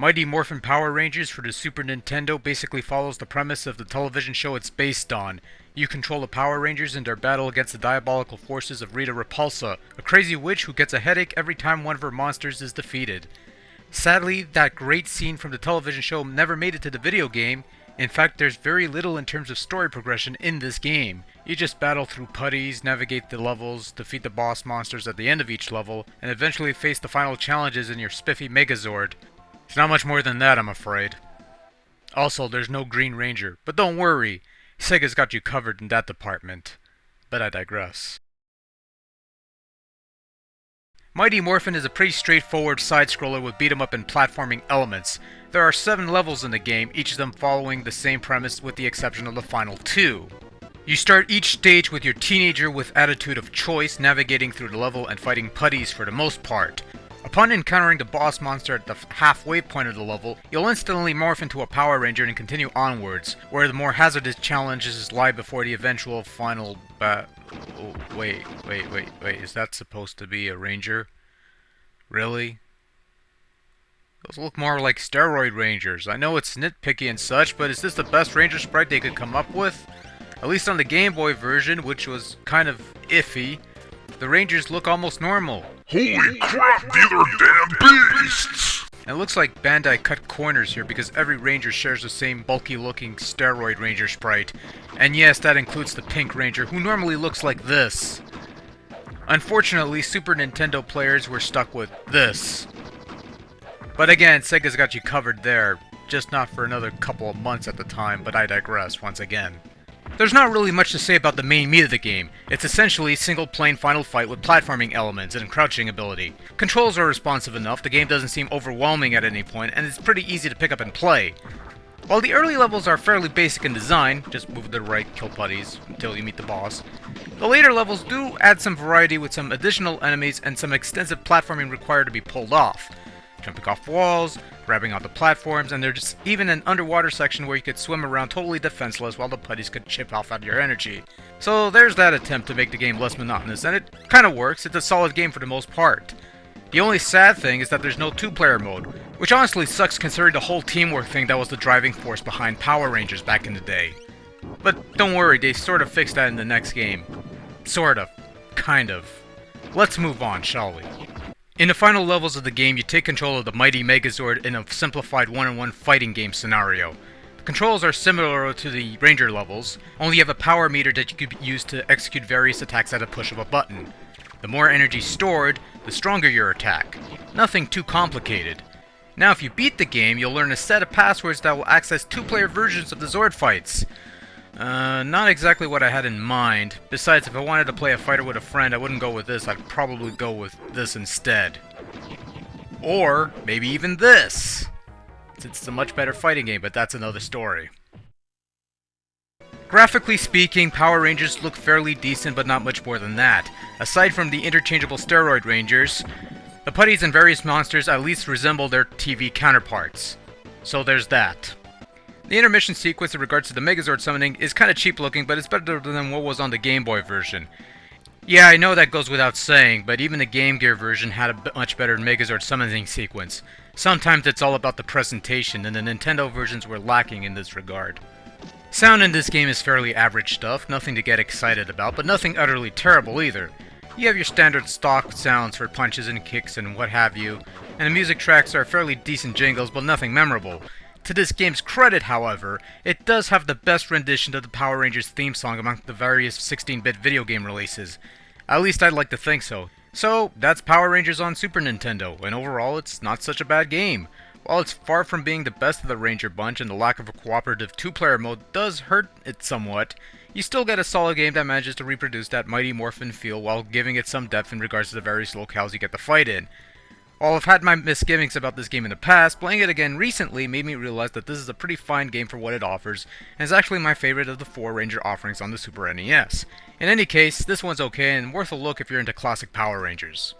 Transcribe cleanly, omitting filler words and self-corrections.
Mighty Morphin Power Rangers for the Super Nintendo basically follows the premise of the television show it's based on. You control the Power Rangers in their battle against the diabolical forces of Rita Repulsa, a crazy witch who gets a headache every time one of her monsters is defeated. Sadly, that great scene from the television show never made it to the video game. In fact, there's very little in terms of story progression in this game. You just battle through putties, navigate the levels, defeat the boss monsters at the end of each level, and eventually face the final challenges in your spiffy Megazord. It's not much more than that, I'm afraid. Also, there's no Green Ranger, but don't worry, Sega's got you covered in that department. But I digress. Mighty Morphin is a pretty straightforward side-scroller with beat-em-up and platforming elements. There are 7 levels in the game, each of them following the same premise with the exception of the final 2. You start each stage with your teenager with attitude of choice, navigating through the level and fighting putties for the most part. Upon encountering the boss monster at the halfway point of the level, you'll instantly morph into a Power Ranger and continue onwards, where the more hazardous challenges lie before the eventual final oh, wait, is that supposed to be a Ranger? Really? Those look more like steroid Rangers. I know it's nitpicky and such, but is this the best Ranger sprite they could come up with? At least on the Game Boy version, which was kind of iffy, the Rangers look almost normal. Holy crap, these are damn beasts! And it looks like Bandai cut corners here because every Ranger shares the same bulky looking steroid Ranger sprite. And yes, that includes the Pink Ranger, who normally looks like this. Unfortunately, Super Nintendo players were stuck with this. But again, Sega's got you covered there, just not for another couple of months at the time, but I digress once again. There's not really much to say about the main meat of the game. It's essentially a single-plane final fight with platforming elements and crouching ability. Controls are responsive enough, the game doesn't seem overwhelming at any point, and it's pretty easy to pick up and play. While the early levels are fairly basic in design, just move to the right, kill putties, until you meet the boss, the later levels do add some variety with some additional enemies and some extensive platforming required to be pulled off. Jumping off walls, grabbing onto platforms, and there's even an underwater section where you could swim around totally defenseless while the putties could chip off at your energy. So there's that attempt to make the game less monotonous, and it kinda works. It's a solid game for the most part. The only sad thing is that there's no 2-player mode, which honestly sucks considering the whole teamwork thing that was the driving force behind Power Rangers back in the day. But don't worry, they sort of fixed that in the next game. Sort of. Kind of. Let's move on, shall we? In the final levels of the game, you take control of the Mighty Megazord in a simplified one-on-one fighting game scenario. The controls are similar to the Ranger levels, only you have a power meter that you could use to execute various attacks at a push of a button. The more energy stored, the stronger your attack. Nothing too complicated. Now if you beat the game, you'll learn a set of passwords that will access 2-player versions of the Zord fights. Not exactly what I had in mind. Besides, if I wanted to play a fighter with a friend, I wouldn't go with this. I'd probably go with this instead. Or, maybe even this! Since it's a much better fighting game, but that's another story. Graphically speaking, Power Rangers look fairly decent, but not much more than that. Aside from the interchangeable steroid Rangers, the putties and various monsters at least resemble their TV counterparts. So there's that. The intermission sequence in regards to the Megazord summoning is kinda cheap looking, but it's better than what was on the Game Boy version. Yeah, I know that goes without saying, but even the Game Gear version had a much better Megazord summoning sequence. Sometimes it's all about the presentation, and the Nintendo versions were lacking in this regard. Sound in this game is fairly average stuff, nothing to get excited about, but nothing utterly terrible either. You have your standard stock sounds for punches and kicks and what have you, and the music tracks are fairly decent jingles, but nothing memorable. To this game's credit, however, it does have the best rendition of the Power Rangers theme song among the various 16-bit video game releases. At least I'd like to think so. So, that's Power Rangers on Super Nintendo, and overall it's not such a bad game. While it's far from being the best of the Ranger bunch and the lack of a cooperative 2-player mode does hurt it somewhat, you still get a solid game that manages to reproduce that Mighty Morphin feel while giving it some depth in regards to the various locales you get to fight in. While I've had my misgivings about this game in the past, playing it again recently made me realize that this is a pretty fine game for what it offers, and is actually my favorite of the 4 Ranger offerings on the Super NES. In any case, this one's okay and worth a look if you're into classic Power Rangers.